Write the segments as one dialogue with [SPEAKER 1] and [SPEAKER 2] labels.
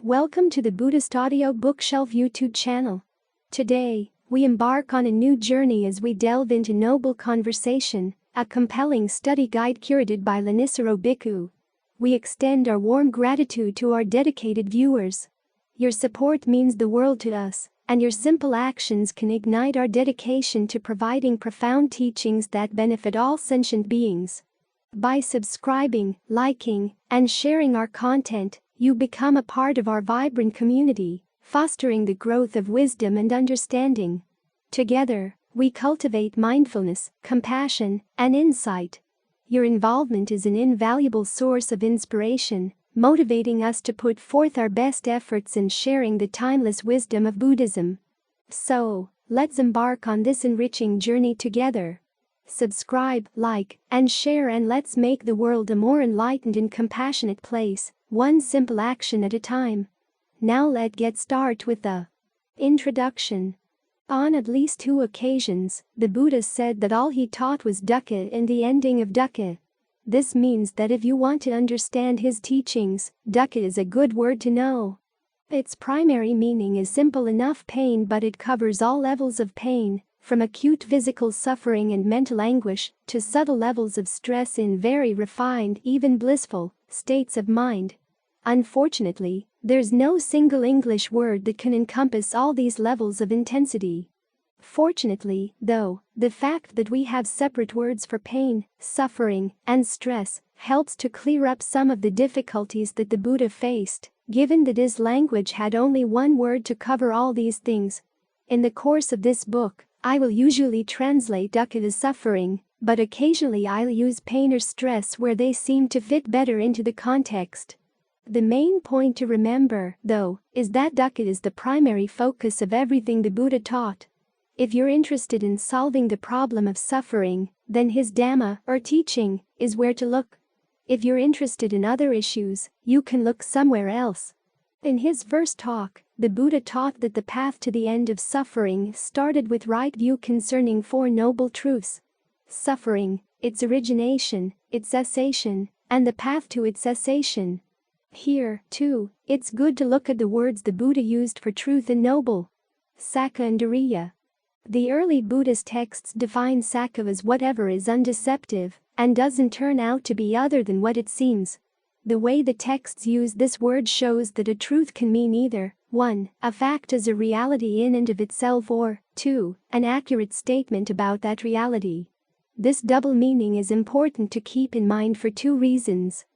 [SPEAKER 1] Welcome to the Buddhist Audio Bookshelf YouTube channel. Today, we embark on a new journey as we delve into Noble Conversation, a compelling study guide curated by Thanissaro Bhikkhu. We extend our warm gratitude to our dedicated viewers. Your support means the world to us, and your simple actions can ignite our dedication to providing profound teachings that benefit all sentient beings. By subscribing, liking, and sharing our content, you become a part of our vibrant community, fostering the growth of wisdom and understanding. Together, we cultivate mindfulness, compassion, and insight. Your involvement is an invaluable source of inspiration, motivating us to put forth our best efforts in sharing the timeless wisdom of Buddhism. So, let's embark on this enriching journey together. Subscribe, like, and share, and let's make the world a more enlightened and compassionate place, one simple action at a time. Now let's get started with the introduction. On at least 2 occasions, the Buddha said that all he taught was dukkha and the ending of dukkha. This means that if you want to understand his teachings, dukkha is a good word to know. Its primary meaning is simple enough: pain, but it covers all levels of pain, from acute physical suffering and mental anguish to subtle levels of stress in very refined, even blissful, states of mind. Unfortunately, there's no single English word that can encompass all these levels of intensity. Fortunately, though, the fact that we have separate words for pain, suffering, and stress helps to clear up some of the difficulties that the Buddha faced, given that his language had only one word to cover all these things. In the course of this book, I will usually translate dukkha as suffering, but occasionally I'll use pain or stress where they seem to fit better into the context. The main point to remember, though, is that dukkha is the primary focus of everything the Buddha taught. If you're interested in solving the problem of suffering, then his Dhamma, or teaching, is where to look. If you're interested in other issues, you can look somewhere else. In his first talk, the Buddha taught that the path to the end of suffering started with right view concerning 4 noble truths: suffering, its origination, its cessation, and the path to its cessation. Here, too, it's good to look at the words the Buddha used for truth and noble: Sakha and Duriya. The early Buddhist texts define Sakha as whatever is undeceptive and doesn't turn out to be other than what it seems. The way the texts use this word shows that a truth can mean either 1. A fact as a reality in and of itself, or 2. An accurate statement about that reality. This double meaning is important to keep in mind for 2 reasons.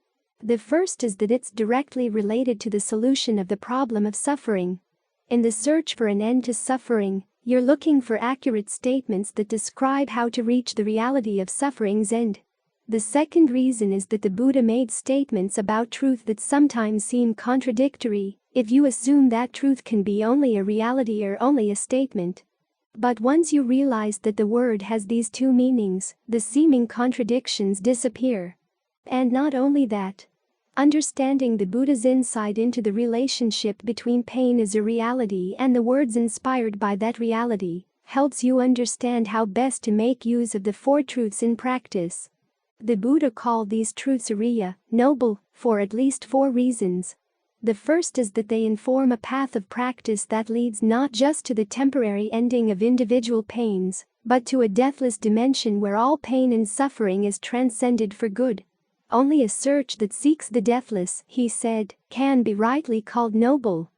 [SPEAKER 1] The first is that it's directly related to the solution of the problem of suffering. In the search for an end to suffering, you're looking for accurate statements that describe how to reach the reality of suffering's end. The second reason is that the Buddha made statements about truth that sometimes seem contradictory if you assume that truth can be only a reality or only a statement. But once you realize that the word has these 2 meanings, the seeming contradictions disappear. And not only that, understanding the Buddha's insight into the relationship between pain as a reality and the words inspired by that reality helps you understand how best to make use of the 4 truths in practice. The Buddha called these truths Ariya, noble, for at least 4 reasons. The first is that they inform a path of practice that leads not just to the temporary ending of individual pains, but to a deathless dimension where all pain and suffering is transcended for good. Only a search that seeks the deathless, he said, can be rightly called noble.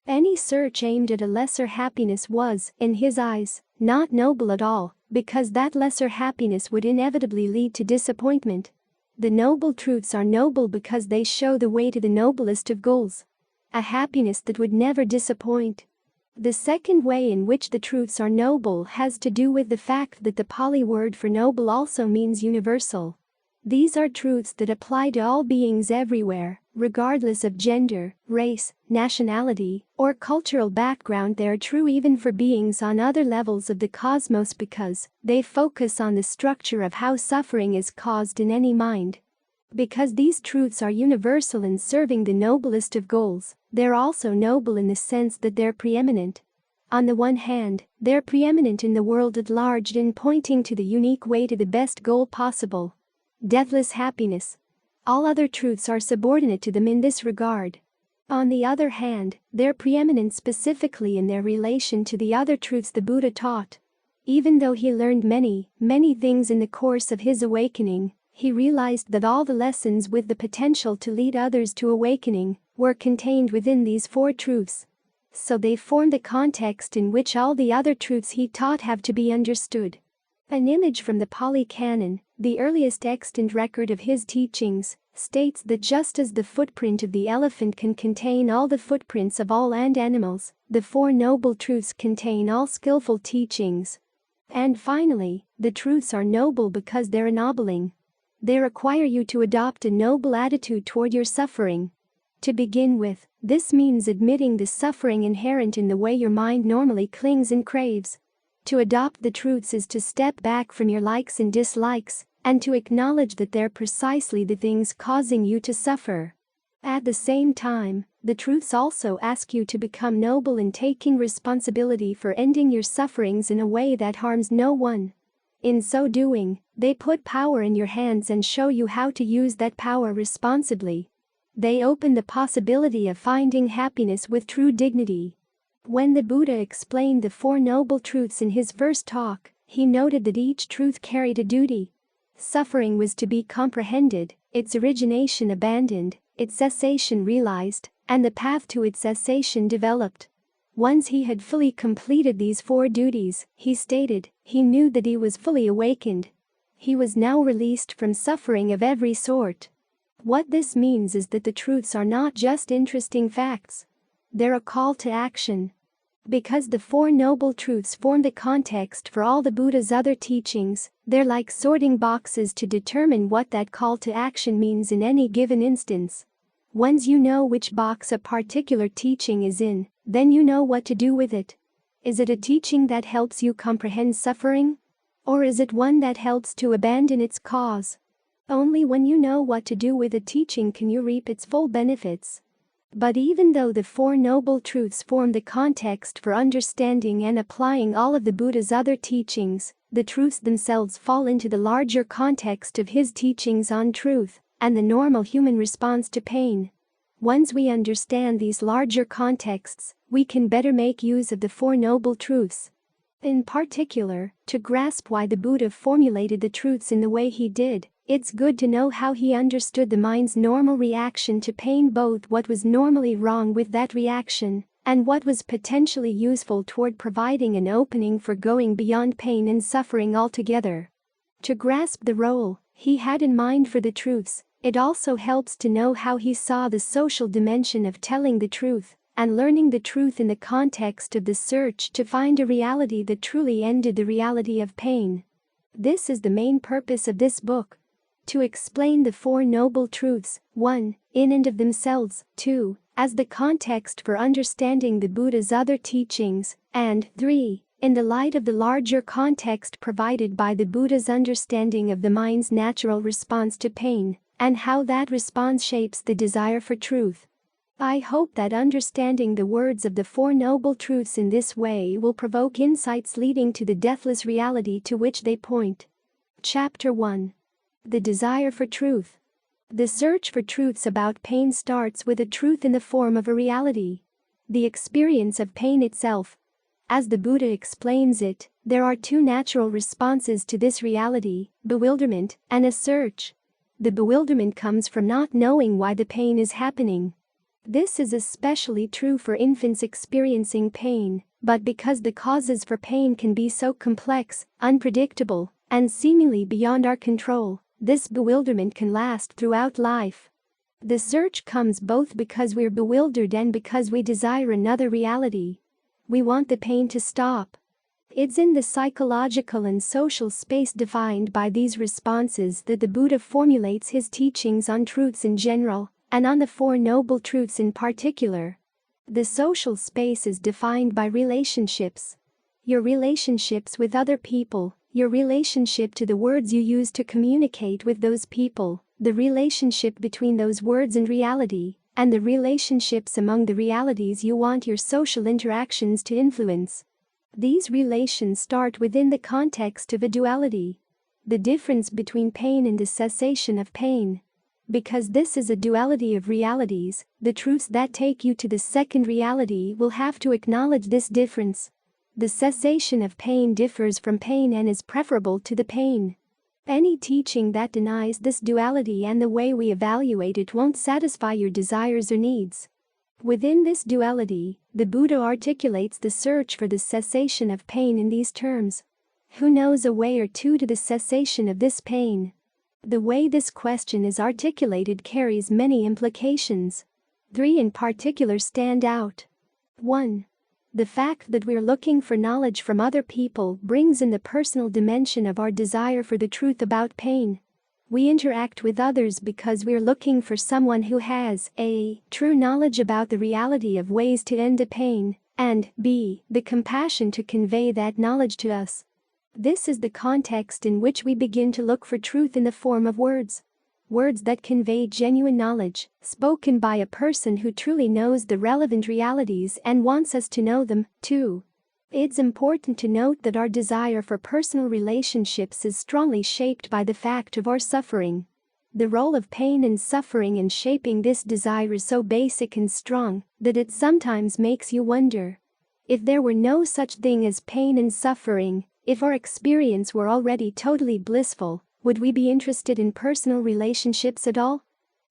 [SPEAKER 1] Any search aimed at a lesser happiness was, in his eyes, not noble at all, because that lesser happiness would inevitably lead to disappointment. The noble truths are noble because they show the way to the noblest of goals: a happiness that would never disappoint. The second way in which the truths are noble has to do with the fact that the Pali word for noble also means universal. These are truths that apply to all beings everywhere, regardless of gender, race, nationality, or cultural background. They are true even for beings on other levels of the cosmos because they focus on the structure of how suffering is caused in any mind. Because these truths are universal in serving the noblest of goals, they're also noble in the sense that they're preeminent. On the one hand, they're preeminent in the world at large in pointing to the unique way to the best goal possible: deathless happiness. All other truths are subordinate to them in this regard. On the other hand, they're preeminent specifically in their relation to the other truths the Buddha taught. Even though he learned many things in the course of his awakening, he realized that all the lessons with the potential to lead others to awakening were contained within these four truths. So they form the context in which all the other truths he taught have to be understood. An image from the Pali Canon, the earliest extant record of his teachings, states that just as the footprint of the elephant can contain all the footprints of all land animals, the Four Noble Truths contain all skillful teachings. And finally, the truths are noble because they're ennobling. They require you to adopt a noble attitude toward your suffering. To begin with, this means admitting the suffering inherent in the way your mind normally clings and craves. To adopt the truths is to step back from your likes and dislikes, and to acknowledge that they're precisely the things causing you to suffer. At the same time, the truths also ask you to become noble in taking responsibility for ending your sufferings in a way that harms no one. In so doing, they put power in your hands and show you how to use that power responsibly. They open the possibility of finding happiness with true dignity. When the Buddha explained the Four Noble Truths in his first talk, he noted that each truth carried a duty. Suffering was to be comprehended, its origination abandoned, its cessation realized, and the path to its cessation developed. Once he had fully completed these four duties, he stated, he knew that he was fully awakened. He was now released from suffering of every sort. What this means is that the truths are not just interesting facts. They're a call to action. Because the Four Noble Truths form the context for all the Buddha's other teachings, they're like sorting boxes to determine what that call to action means in any given instance. Once you know which box a particular teaching is in, then you know what to do with it. Is it a teaching that helps you comprehend suffering? Or is it one that helps to abandon its cause? Only when you know what to do with a teaching can you reap its full benefits. But even though the Four Noble Truths form the context for understanding and applying all of the Buddha's other teachings, the truths themselves fall into the larger context of his teachings on truth and the normal human response to pain. Once we understand these larger contexts, we can better make use of the Four Noble Truths. In particular, to grasp why the Buddha formulated the truths in the way he did, it's good to know how he understood the mind's normal reaction to pain, both what was normally wrong with that reaction and what was potentially useful toward providing an opening for going beyond pain and suffering altogether. To grasp the role he had in mind for the truths, it also helps to know how he saw the social dimension of telling the truth and learning the truth in the context of the search to find a reality that truly ended the reality of pain. This is the main purpose of this book. To explain the Four Noble Truths, 1, in and of themselves, 2, as the context for understanding the Buddha's other teachings, and 3, in the light of the larger context provided by the Buddha's understanding of the mind's natural response to pain, and how that response shapes the desire for truth. I hope that understanding the words of the Four Noble Truths in this way will provoke insights leading to the deathless reality to which they point. Chapter 1. The Desire for Truth. The search for truths about pain starts with a truth in the form of a reality. The experience of pain itself. As the Buddha explains it, there are two natural responses to this reality, bewilderment and a search. The bewilderment comes from not knowing why the pain is happening. This is especially true for infants experiencing pain, but because the causes for pain can be so complex, unpredictable, and seemingly beyond our control, this bewilderment can last throughout life. The search comes both because we're bewildered and because we desire another reality. We want the pain to stop. It's in the psychological and social space defined by these responses that the Buddha formulates his teachings on truths in general, and on the Four Noble Truths in particular. The social space is defined by relationships. Your relationships with other people, your relationship to the words you use to communicate with those people, the relationship between those words and reality, and the relationships among the realities you want your social interactions to influence. These relations start within the context of a duality. The difference between pain and the cessation of pain. Because this is a duality of realities, the truths that take you to the second reality will have to acknowledge this difference. The cessation of pain differs from pain and is preferable to the pain. Any teaching that denies this duality and the way we evaluate it won't satisfy your desires or needs. Within this duality, the Buddha articulates the search for the cessation of pain in these terms. Who knows a way or two to the cessation of this pain? The way this question is articulated carries many implications. 3 in particular stand out. 1. The fact that we're looking for knowledge from other people brings in the personal dimension of our desire for the truth about pain. We interact with others because we're looking for someone who has a. True knowledge about the reality of ways to end the pain, and b. The compassion to convey that knowledge to us. This is the context in which we begin to look for truth in the form of words. Words that convey genuine knowledge, spoken by a person who truly knows the relevant realities and wants us to know them, too. It's important to note that our desire for personal relationships is strongly shaped by the fact of our suffering. The role of pain and suffering in shaping this desire is so basic and strong that it sometimes makes you wonder. If there were no such thing as pain and suffering, if our experience were already totally blissful, would we be interested in personal relationships at all?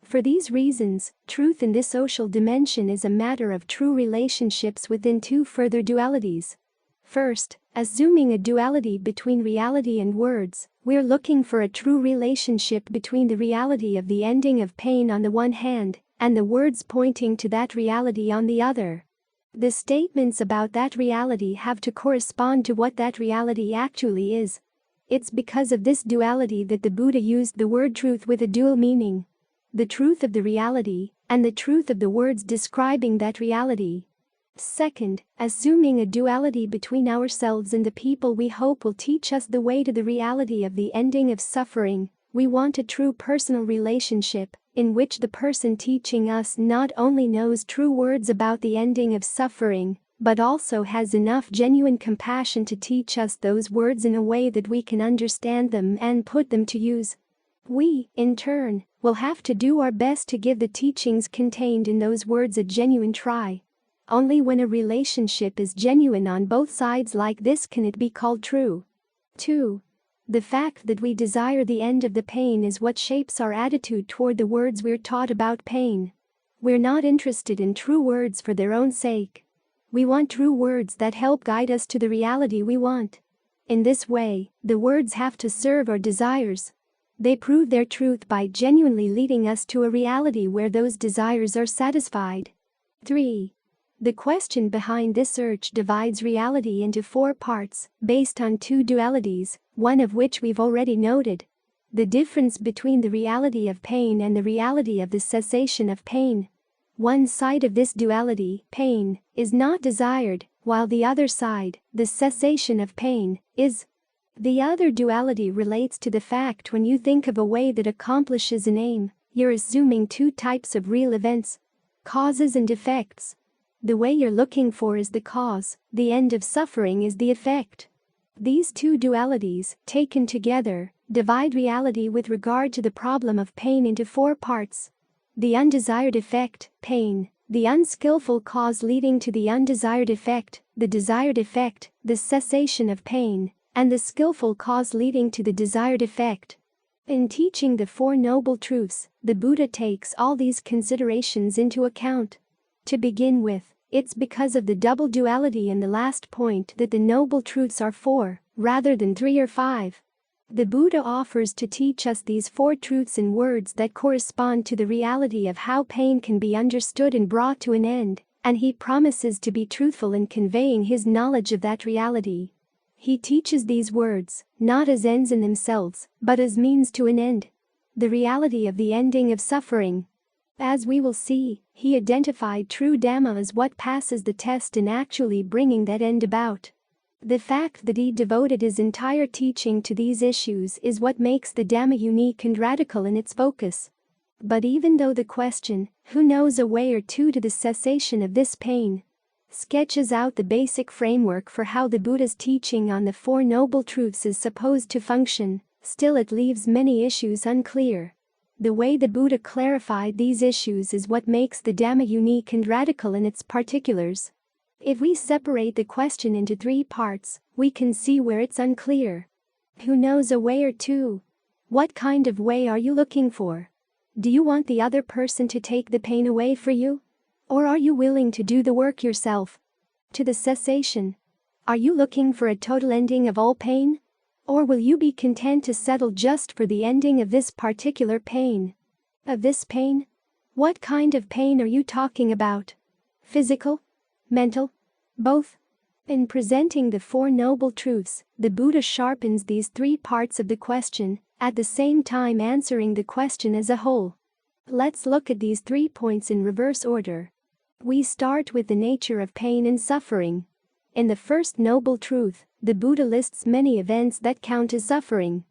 [SPEAKER 1] For these reasons, truth in this social dimension is a matter of true relationships within 2 further dualities. First, assuming a duality between reality and words, we're looking for a true relationship between the reality of the ending of pain on the one hand, and the words pointing to that reality on the other. The statements about that reality have to correspond to what that reality actually is. It's because of this duality that the Buddha used the word truth with a dual meaning. The truth of the reality, and the truth of the words describing that reality. Second, assuming a duality between ourselves and the people we hope will teach us the way to the reality of the ending of suffering, we want a true personal relationship, in which the person teaching us not only knows true words about the ending of suffering, but also has enough genuine compassion to teach us those words in a way that we can understand them and put them to use. We, in turn, will have to do our best to give the teachings contained in those words a genuine try. Only when a relationship is genuine on both sides like this can it be called true. 2. The fact that we desire the end of the pain is what shapes our attitude toward the words we're taught about pain. We're not interested in true words for their own sake. We want true words that help guide us to the reality we want. In this way, the words have to serve our desires. They prove their truth by genuinely leading us to a reality where those desires are satisfied. 3. The question behind this search divides reality into 4 parts, based on 2 dualities, one of which we've already noted. The difference between the reality of pain and the reality of the cessation of pain. One side of this duality, pain, is not desired, while the other side, the cessation of pain, is. The other duality relates to the fact when you think of a way that accomplishes an aim, you're assuming 2 types of real events, causes and effects. The way you're looking for is the cause, the end of suffering is the effect. These 2 dualities, taken together, divide reality with regard to the problem of pain into 4 parts. The undesired effect, pain, the unskillful cause leading to the undesired effect, the desired effect, the cessation of pain, and the skillful cause leading to the desired effect. In teaching the 4 Noble Truths, the Buddha takes all these considerations into account. To begin with, it's because of the double duality in the last point that the Noble Truths are 4, rather than 3 or 5. The Buddha offers to teach us these 4 truths in words that correspond to the reality of how pain can be understood and brought to an end, and he promises to be truthful in conveying his knowledge of that reality. He teaches these words, not as ends in themselves, but as means to an end. The reality of the ending of suffering. As we will see, he identified true Dhamma as what passes the test in actually bringing that end about. The fact that he devoted his entire teaching to these issues is what makes the Dhamma unique and radical in its focus. But even though the question, who knows a way or two to the cessation of this pain, sketches out the basic framework for how the Buddha's teaching on the 4 Noble Truths is supposed to function, still it leaves many issues unclear. The way the Buddha clarified these issues is what makes the Dhamma unique and radical in its particulars. If we separate the question into 3 parts, we can see where it's unclear. Who knows a way or two? What kind of way are you looking for? Do you want the other person to take the pain away for you? Or are you willing to do the work yourself? To the cessation. Are you looking for a total ending of all pain? Or will you be content to settle just for the ending of this particular pain? Of this pain? What kind of pain are you talking about? Physical? Mental? Both? In presenting the 4 Noble Truths, the Buddha sharpens these 3 parts of the question, at the same time answering the question as a whole. Let's look at these 3 points in reverse order. We start with the nature of pain and suffering. In the first Noble Truth, the Buddha lists many events that count as suffering.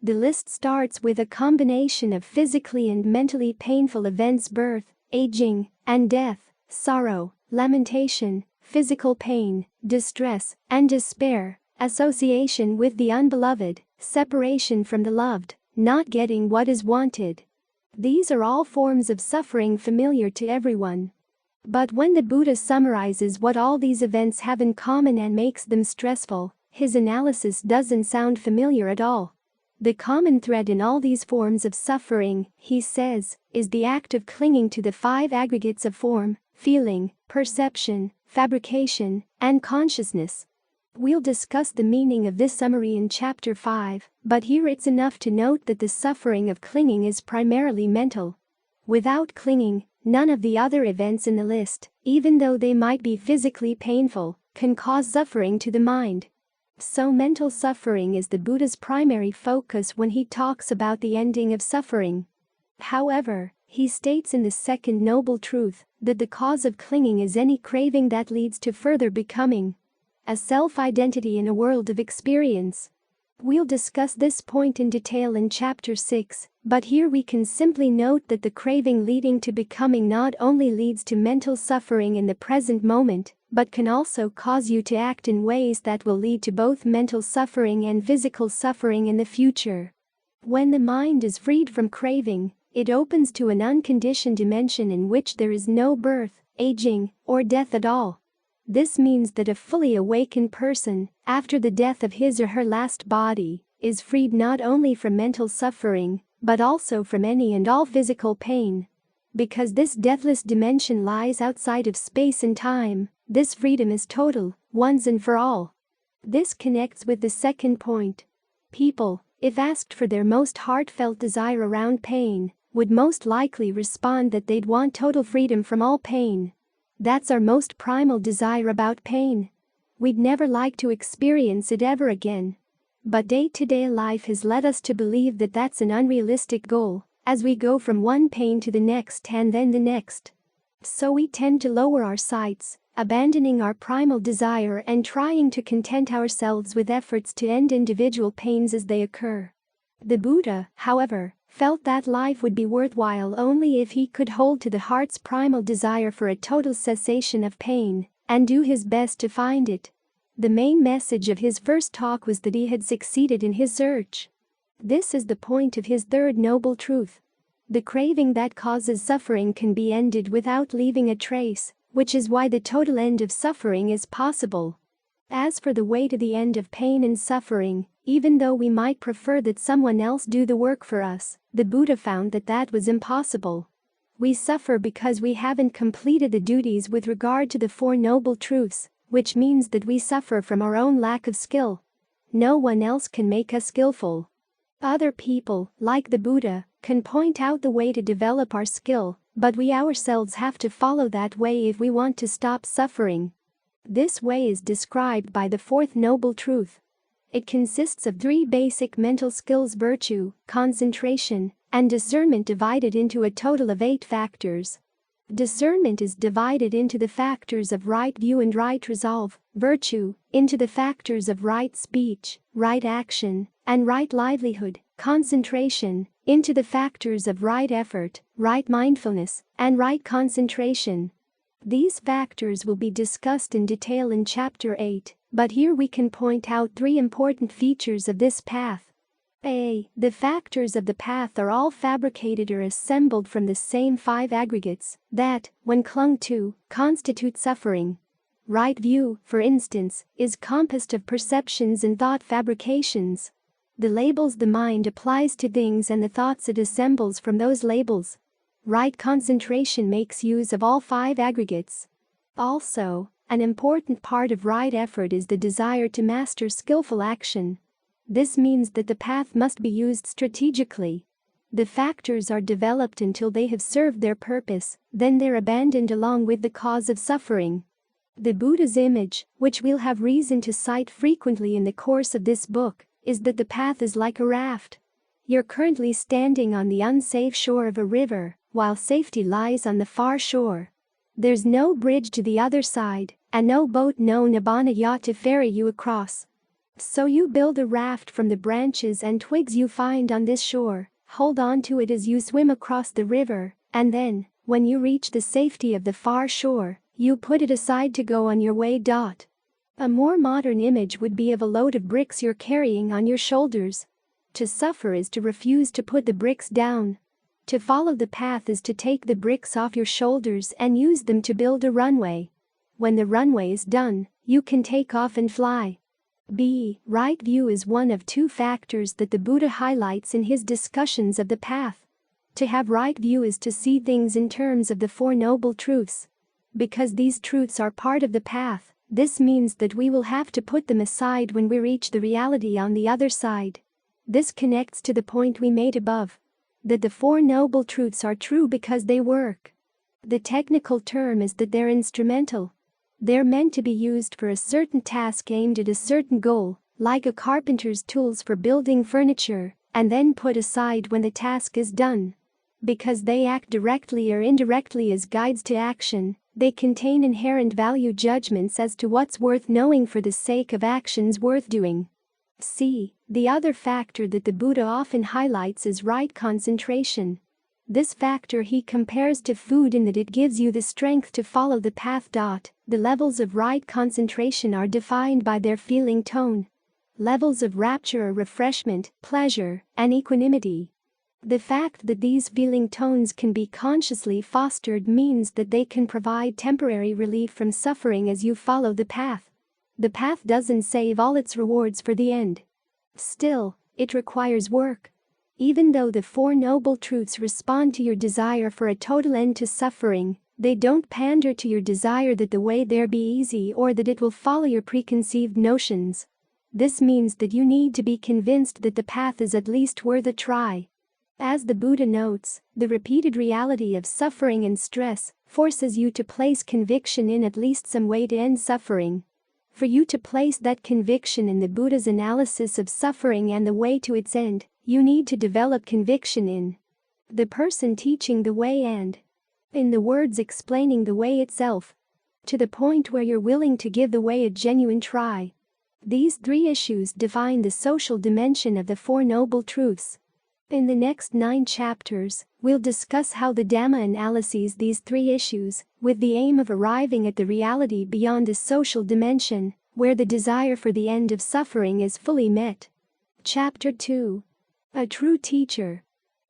[SPEAKER 1] The list starts with a combination of physically and mentally painful events: birth, aging, and death, sorrow, lamentation, physical pain, distress, and despair, association with the unbeloved, separation from the loved, not getting what is wanted. These are all forms of suffering familiar to everyone. But when the Buddha summarizes what all these events have in common and makes them stressful, his analysis doesn't sound familiar at all. The common thread in all these forms of suffering, he says, is the act of clinging to the 5 aggregates of form, feeling, perception, fabrication, and consciousness. We'll discuss the meaning of this summary in Chapter 5, but here it's enough to note that the suffering of clinging is primarily mental. Without clinging, none of the other events in the list, even though they might be physically painful, can cause suffering to the mind. So mental suffering is the Buddha's primary focus when he talks about the ending of suffering. However, he states in the second Noble Truth that the cause of clinging is any craving that leads to further becoming a self-identity in a world of experience. We'll discuss this point in detail in Chapter 6, but here we can simply note that the craving leading to becoming not only leads to mental suffering in the present moment, but can also cause you to act in ways that will lead to both mental suffering and physical suffering in the future. When the mind is freed from craving, it opens to an unconditioned dimension in which there is no birth, aging, or death at all. This means that a fully awakened person, after the death of his or her last body, is freed not only from mental suffering, but also from any and all physical pain. Because this deathless dimension lies outside of space and time, this freedom is total, once and for all. This connects with the second point. People, if asked for their most heartfelt desire around pain, would most likely respond that they'd want total freedom from all pain. That's our most primal desire about pain. We'd never like to experience it ever again. But day-to-day life has led us to believe that that's an unrealistic goal, as we go from one pain to the next and then the next. So we tend to lower our sights, abandoning our primal desire and trying to content ourselves with efforts to end individual pains as they occur. The Buddha, however, felt that life would be worthwhile only if he could hold to the heart's primal desire for a total cessation of pain, and do his best to find it. The main message of his first talk was that he had succeeded in his search. This is the point of his third Noble Truth. The craving that causes suffering can be ended without leaving a trace, which is why the total end of suffering is possible. As for the way to the end of pain and suffering, even though we might prefer that someone else do the work for us, the Buddha found that that was impossible. We suffer because we haven't completed the duties with regard to the 4 Noble Truths, which means that we suffer from our own lack of skill. No one else can make us skillful. Other people, like the Buddha, can point out the way to develop our skill, but we ourselves have to follow that way if we want to stop suffering. This way is described by the 4th Noble Truth. It consists of 3 basic mental skills: virtue, concentration, and discernment, divided into a total of 8 factors. Discernment is divided into the factors of right view and right resolve, virtue into the factors of right speech, right action, and right livelihood, concentration into the factors of right effort, right mindfulness, and right concentration. These factors will be discussed in detail in Chapter 8, but here we can point out 3 important features of this path. A. The factors of the path are all fabricated or assembled from the same 5 aggregates that, when clung to, constitute suffering. Right view, for instance, is composed of perceptions and thought fabrications. The labels the mind applies to things and the thoughts it assembles from those labels. Right concentration makes use of all 5 aggregates. Also, an important part of right effort is the desire to master skillful action. This means that the path must be used strategically. The factors are developed until they have served their purpose, then they're abandoned along with the cause of suffering. The Buddha's image, which we'll have reason to cite frequently in the course of this book, is that the path is like a raft. You're currently standing on the unsafe shore of a river, while safety lies on the far shore. There's no bridge to the other side, and no boat, no nibbana yacht to ferry you across. So you build a raft from the branches and twigs you find on this shore, hold on to it as you swim across the river, and then, when you reach the safety of the far shore, you put it aside to go on your way. A more modern image would be of a load of bricks you're carrying on your shoulders. To suffer is to refuse to put the bricks down. To follow the path is to take the bricks off your shoulders and use them to build a runway. When the runway is done, you can take off and fly. B. Right view is one of 2 factors that the Buddha highlights in his discussions of the path. To have right view is to see things in terms of the 4 Noble Truths. Because these truths are part of the path, this means that we will have to put them aside when we reach the reality on the other side. This connects to the point we made above, that the 4 Noble Truths are true because they work. The technical term is that they're instrumental. They're meant to be used for a certain task aimed at a certain goal, like a carpenter's tools for building furniture, and then put aside when the task is done. Because they act directly or indirectly as guides to action, they contain inherent value judgments as to what's worth knowing for the sake of actions worth doing. C. The other factor that the Buddha often highlights is right concentration. This factor he compares to food in that it gives you the strength to follow the path. The levels of right concentration are defined by their feeling tone. Levels of rapture or refreshment, pleasure, and equanimity. The fact that these feeling tones can be consciously fostered means that they can provide temporary relief from suffering as you follow the path. The path doesn't save all its rewards for the end. Still, it requires work. Even though the 4 Noble Truths respond to your desire for a total end to suffering, they don't pander to your desire that the way there be easy or that it will follow your preconceived notions. This means that you need to be convinced that the path is at least worth a try. As the Buddha notes, the repeated reality of suffering and stress forces you to place conviction in at least some way to end suffering. For you to place that conviction in the Buddha's analysis of suffering and the way to its end, you need to develop conviction in the person teaching the way and in the words explaining the way itself, to the point where you're willing to give the way a genuine try. These 3 issues define the social dimension of the 4 Noble Truths. In the next 9 chapters, we'll discuss how the Dhamma analyses these 3 issues, with the aim of arriving at the reality beyond the social dimension, where the desire for the end of suffering is fully met. Chapter 2. A True Teacher.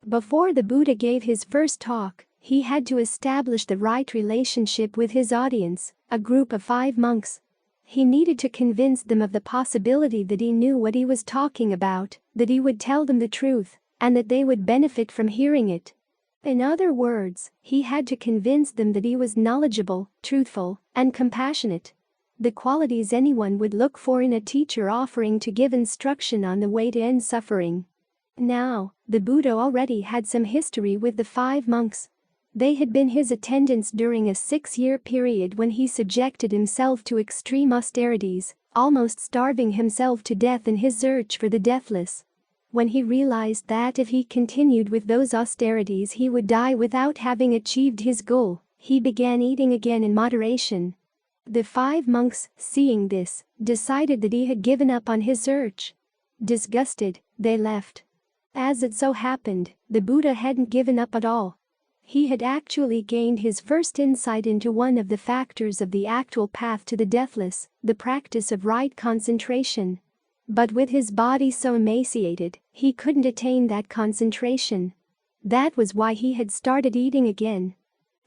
[SPEAKER 1] Before the Buddha gave his first talk, he had to establish the right relationship with his audience, a group of 5 monks. He needed to convince them of the possibility that he knew what he was talking about, that he would tell them the truth, and that they would benefit from hearing it. In other words, he had to convince them that he was knowledgeable, truthful, and compassionate. The qualities anyone would look for in a teacher offering to give instruction on the way to end suffering. Now, the Buddha already had some history with the 5 monks. They had been his attendants during a 6-year period when he subjected himself to extreme austerities, almost starving himself to death in his search for the deathless. When he realized that if he continued with those austerities he would die without having achieved his goal, he began eating again in moderation. The 5 monks, seeing this, decided that he had given up on his search. Disgusted, they left. As it so happened, the Buddha hadn't given up at all. He had actually gained his first insight into one of the factors of the actual path to the deathless, the practice of right concentration. But with his body so emaciated, he couldn't attain that concentration. That was why he had started eating again.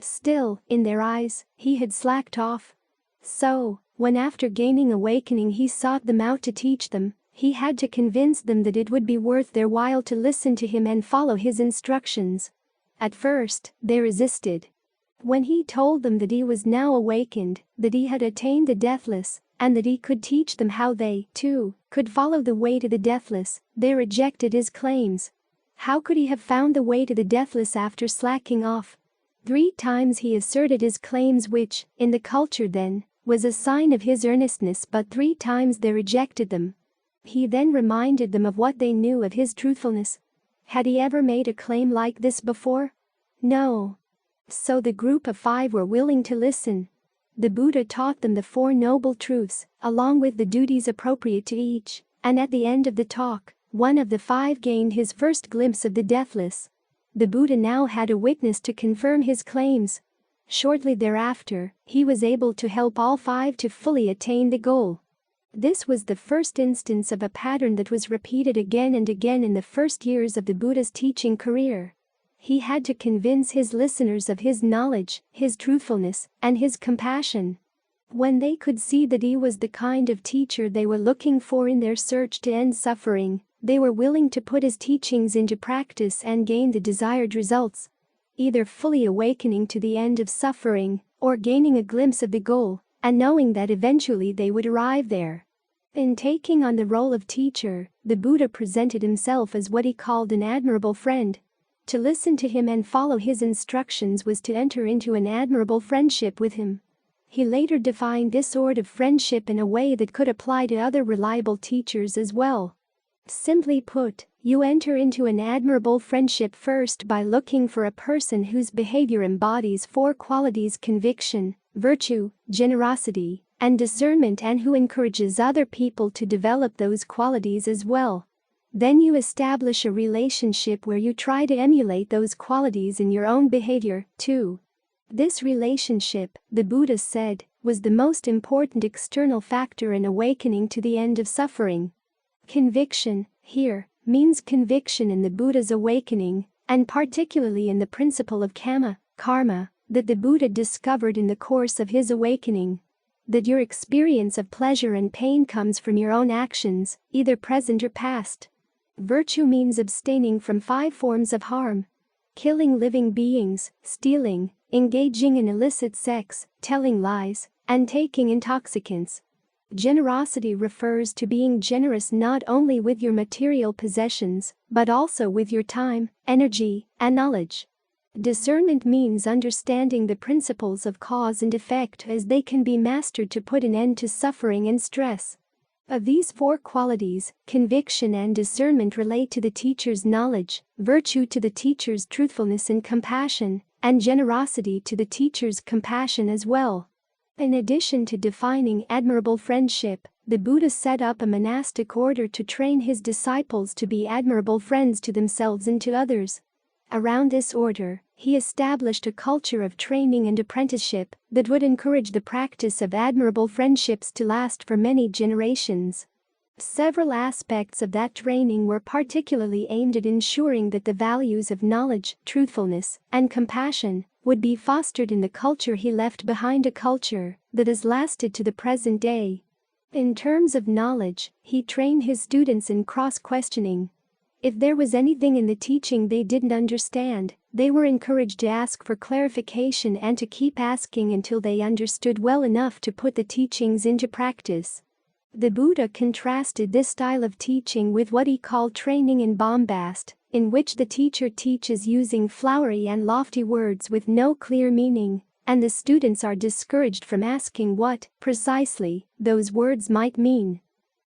[SPEAKER 1] Still, in their eyes, he had slacked off. So, when after gaining awakening he sought them out to teach them, he had to convince them that it would be worth their while to listen to him and follow his instructions. At first, they resisted. When he told them that he was now awakened, that he had attained the deathless, and that he could teach them how they, too, could follow the way to the deathless, they rejected his claims. How could he have found the way to the deathless after slacking off? 3 times he asserted his claims, which, in the culture then, was a sign of his earnestness, but 3 times they rejected them. He then reminded them of what they knew of his truthfulness. Had he ever made a claim like this before? No. So the group of 5 were willing to listen. The Buddha taught them the 4 noble truths, along with the duties appropriate to each, and at the end of the talk, one of the 5 gained his first glimpse of the deathless. The Buddha now had a witness to confirm his claims. Shortly thereafter, he was able to help all 5 to fully attain the goal. This was the first instance of a pattern that was repeated again and again in the first years of the Buddha's teaching career. He had to convince his listeners of his knowledge, his truthfulness, and his compassion. When they could see that he was the kind of teacher they were looking for in their search to end suffering, they were willing to put his teachings into practice and gain the desired results. Either fully awakening to the end of suffering, or gaining a glimpse of the goal, and knowing that eventually they would arrive there. In taking on the role of teacher, the Buddha presented himself as what he called an admirable friend. To listen to him and follow his instructions was to enter into an admirable friendship with him. He later defined this sort of friendship in a way that could apply to other reliable teachers as well. Simply put, you enter into an admirable friendship first by looking for a person whose behavior embodies 4 qualities: conviction, virtue, generosity, and discernment, and who encourages other people to develop those qualities as well. Then you establish a relationship where you try to emulate those qualities in your own behavior, too. This relationship, the Buddha said, was the most important external factor in awakening to the end of suffering. Conviction, here, means conviction in the Buddha's awakening, and particularly in the principle of karma, that the Buddha discovered in the course of his awakening. That your experience of pleasure and pain comes from your own actions, either present or past. Virtue means abstaining from 5 forms of harm: killing living beings, stealing, engaging in illicit sex, telling lies, and taking intoxicants. Generosity refers to being generous not only with your material possessions, but also with your time, energy, and knowledge. Discernment means understanding the principles of cause and effect as they can be mastered to put an end to suffering and stress. Of these 4 qualities, conviction and discernment relate to the teacher's knowledge, virtue to the teacher's truthfulness and compassion, and generosity to the teacher's compassion as well. In addition to defining admirable friendship, the Buddha set up a monastic order to train his disciples to be admirable friends to themselves and to others. Around this order, he established a culture of training and apprenticeship that would encourage the practice of admirable friendships to last for many generations. Several aspects of that training were particularly aimed at ensuring that the values of knowledge, truthfulness, and compassion would be fostered in the culture he left behind, a culture that has lasted to the present day. In terms of knowledge, he trained his students in cross-questioning. If there was anything in the teaching they didn't understand, they were encouraged to ask for clarification and to keep asking until they understood well enough to put the teachings into practice. The Buddha contrasted this style of teaching with what he called training in bombast, in which the teacher teaches using flowery and lofty words with no clear meaning, and the students are discouraged from asking what, precisely, those words might mean.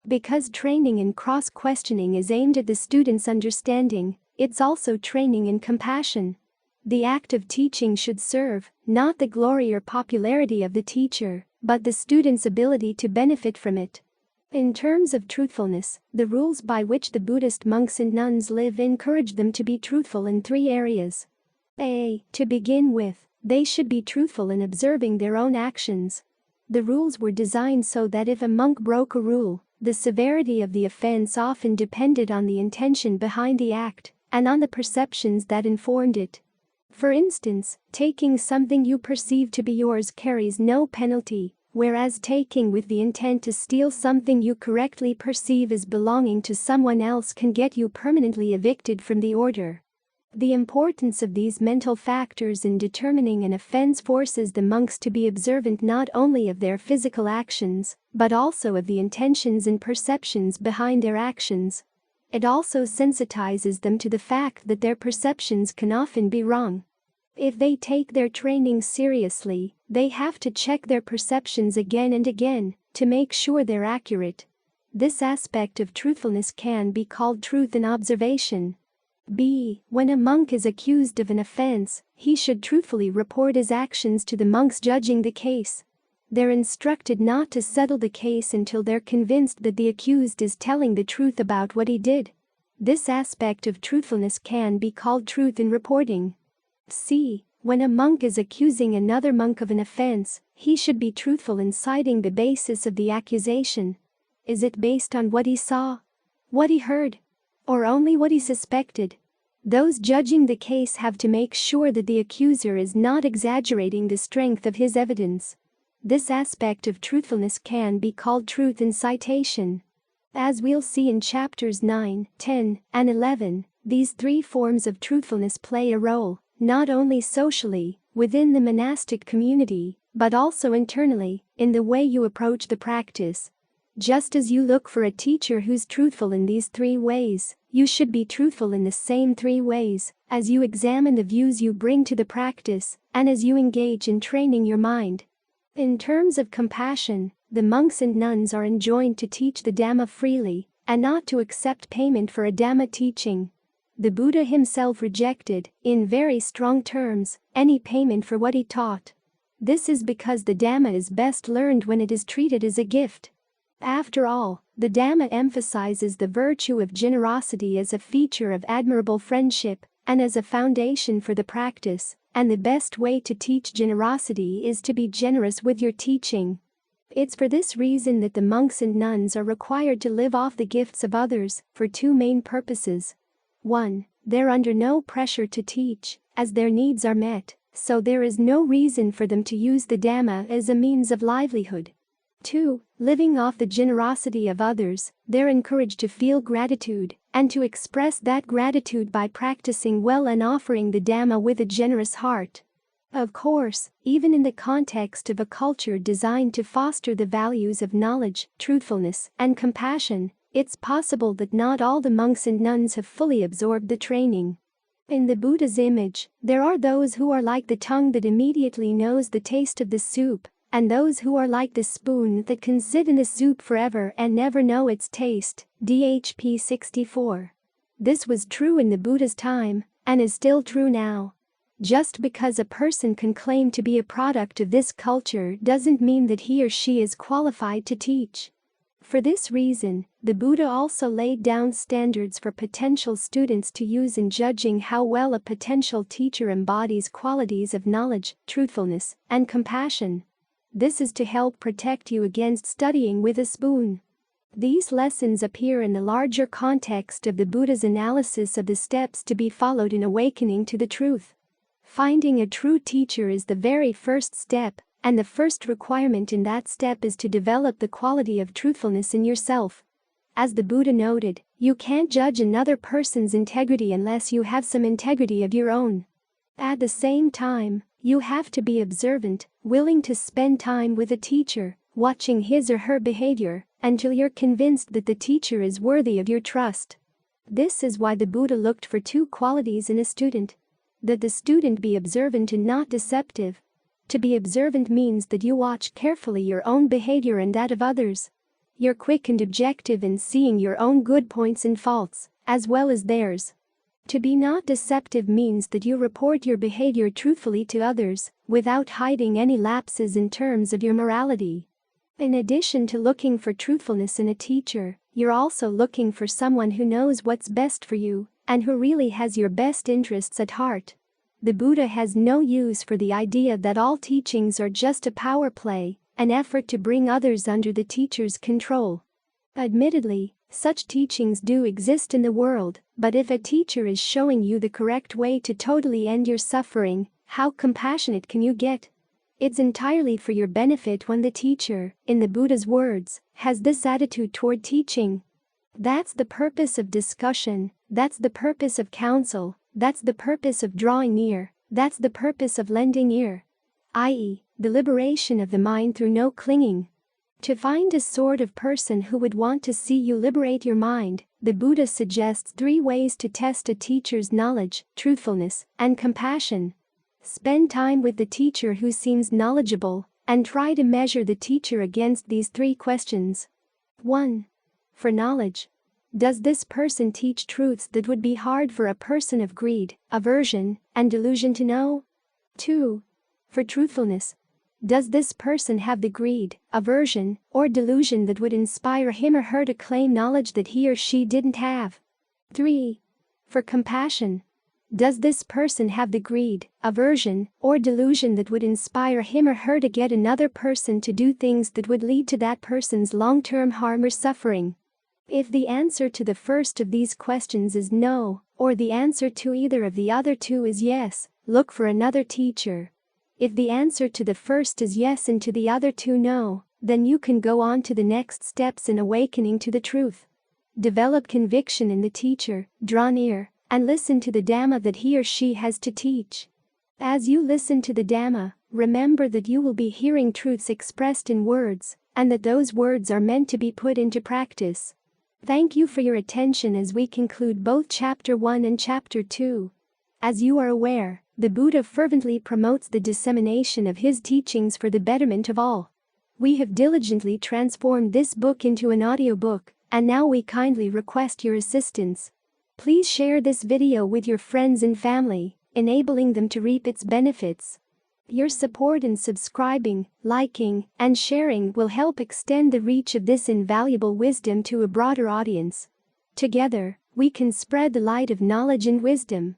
[SPEAKER 1] Because training in cross-questioning is aimed at the student's understanding, it's also training in compassion. The act of teaching should serve, not the glory or popularity of the teacher, but the student's ability to benefit from it. In terms of truthfulness, the rules by which the Buddhist monks and nuns live encourage them to be truthful in 3 areas. To begin with, they should be truthful in observing their own actions. The rules were designed so that if a monk broke a rule, The severity of the offense often depended on the intention behind the act and on the perceptions that informed it. For instance, taking something you perceive to be yours carries no penalty, whereas taking with the intent to steal something you correctly perceive as belonging to someone else can get you permanently evicted from the order. The importance of these mental factors in determining an offense forces the monks to be observant not only of their physical actions, but also of the intentions and perceptions behind their actions. It also sensitizes them to the fact that their perceptions can often be wrong. If they take their training seriously, they have to check their perceptions again and again to make sure they're accurate. This aspect of truthfulness can be called truth in observation. b. When a monk is accused of an offense, he should truthfully report his actions to the monks judging the case. They're instructed not to settle the case until they're convinced that the accused is telling the truth about what he did. This aspect of truthfulness can be called truth in reporting. c. When a monk is accusing another monk of an offense, he should be truthful in citing the basis of the accusation. Is it based on what he saw, what he heard, or only what he suspected? Those judging the case have to make sure that the accuser is not exaggerating the strength of his evidence. This aspect of truthfulness can be called truth in citation. As we'll see in chapters 9, 10, and 11, these three forms of truthfulness play a role, not only socially, within the monastic community, but also internally, in the way you approach the practice. Just as you look for a teacher who's truthful in these three ways, you should be truthful in the same three ways, as you examine the views you bring to the practice, and as you engage in training your mind. In terms of compassion, the monks and nuns are enjoined to teach the Dhamma freely, and not to accept payment for a Dhamma teaching. The Buddha himself rejected, in very strong terms, any payment for what he taught. This is because the Dhamma is best learned when it is treated as a gift. After all, the Dhamma emphasizes the virtue of generosity as a feature of admirable friendship and as a foundation for the practice, and the best way to teach generosity is to be generous with your teaching. It's for this reason that the monks and nuns are required to live off the gifts of others for two main purposes. 1. They're under no pressure to teach, as their needs are met, so there is no reason for them to use the Dhamma as a means of livelihood. 2. Living off the generosity of others, they're encouraged to feel gratitude and to express that gratitude by practicing well and offering the Dhamma with a generous heart. Of course, even in the context of a culture designed to foster the values of knowledge, truthfulness, and compassion, it's possible that not all the monks and nuns have fully absorbed the training. In the Buddha's image, there are those who are like the tongue that immediately knows the taste of the soup, and those who are like the spoon that can sit in the soup forever and never know its taste. DHP 64. This was true in the Buddha's time, and is still true now. Just because a person can claim to be a product of this culture doesn't mean that he or she is qualified to teach. For this reason, the Buddha also laid down standards for potential students to use in judging how well a potential teacher embodies qualities of knowledge, truthfulness, and compassion. This is to help protect you against studying with a spoon. These lessons appear in the larger context of the Buddha's analysis of the steps to be followed in awakening to the truth. Finding a true teacher is the very first step, and the first requirement in that step is to develop the quality of truthfulness in yourself. As the Buddha noted, you can't judge another person's integrity unless you have some integrity of your own. At the same time, you have to be observant, willing to spend time with a teacher, watching his or her behavior, until you're convinced that the teacher is worthy of your trust. This is why the Buddha looked for two qualities in a student. That the student be observant and not deceptive. To be observant means that you watch carefully your own behavior and that of others. You're quick and objective in seeing your own good points and faults, as well as theirs. To be not deceptive means that you report your behavior truthfully to others, without hiding any lapses in terms of your morality. In addition to looking for truthfulness in a teacher, you're also looking for someone who knows what's best for you, and who really has your best interests at heart. The Buddha has no use for the idea that all teachings are just a power play, an effort to bring others under the teacher's control. Admittedly, such teachings do exist in the world, but if a teacher is showing you the correct way to totally end your suffering, how compassionate can you get? It's entirely for your benefit when the teacher, in the Buddha's words, has this attitude toward teaching. That's the purpose of discussion, that's the purpose of counsel, that's the purpose of drawing near, that's the purpose of lending ear. I.e., the liberation of the mind through no clinging. To find a sort of person who would want to see you liberate your mind, the Buddha suggests 3 ways to test a teacher's knowledge, truthfulness, and compassion. Spend time with the teacher who seems knowledgeable, and try to measure the teacher against these 3 questions. 1. For knowledge. Does this person teach truths that would be hard for a person of greed, aversion, and delusion to know? 2. For truthfulness. Does this person have the greed, aversion, or delusion that would inspire him or her to claim knowledge that he or she didn't have? 3. For compassion. Does this person have the greed, aversion, or delusion that would inspire him or her to get another person to do things that would lead to that person's long-term harm or suffering? If the answer to the first of these questions is no, or the answer to either of the other 2 is yes, look for another teacher. If the answer to the first is yes and to the other 2 no, then you can go on to the next steps in awakening to the truth. Develop conviction in the teacher, draw near, and listen to the Dhamma that he or she has to teach. As you listen to the Dhamma, remember that you will be hearing truths expressed in words, and that those words are meant to be put into practice. Thank you for your attention as we conclude both Chapter 1 and Chapter 2. As you are aware, the Buddha fervently promotes the dissemination of his teachings for the betterment of all. We have diligently transformed this book into an audiobook, and now we kindly request your assistance. Please share this video with your friends and family, enabling them to reap its benefits. Your support in subscribing, liking, and sharing will help extend the reach of this invaluable wisdom to a broader audience. Together, we can spread the light of knowledge and wisdom.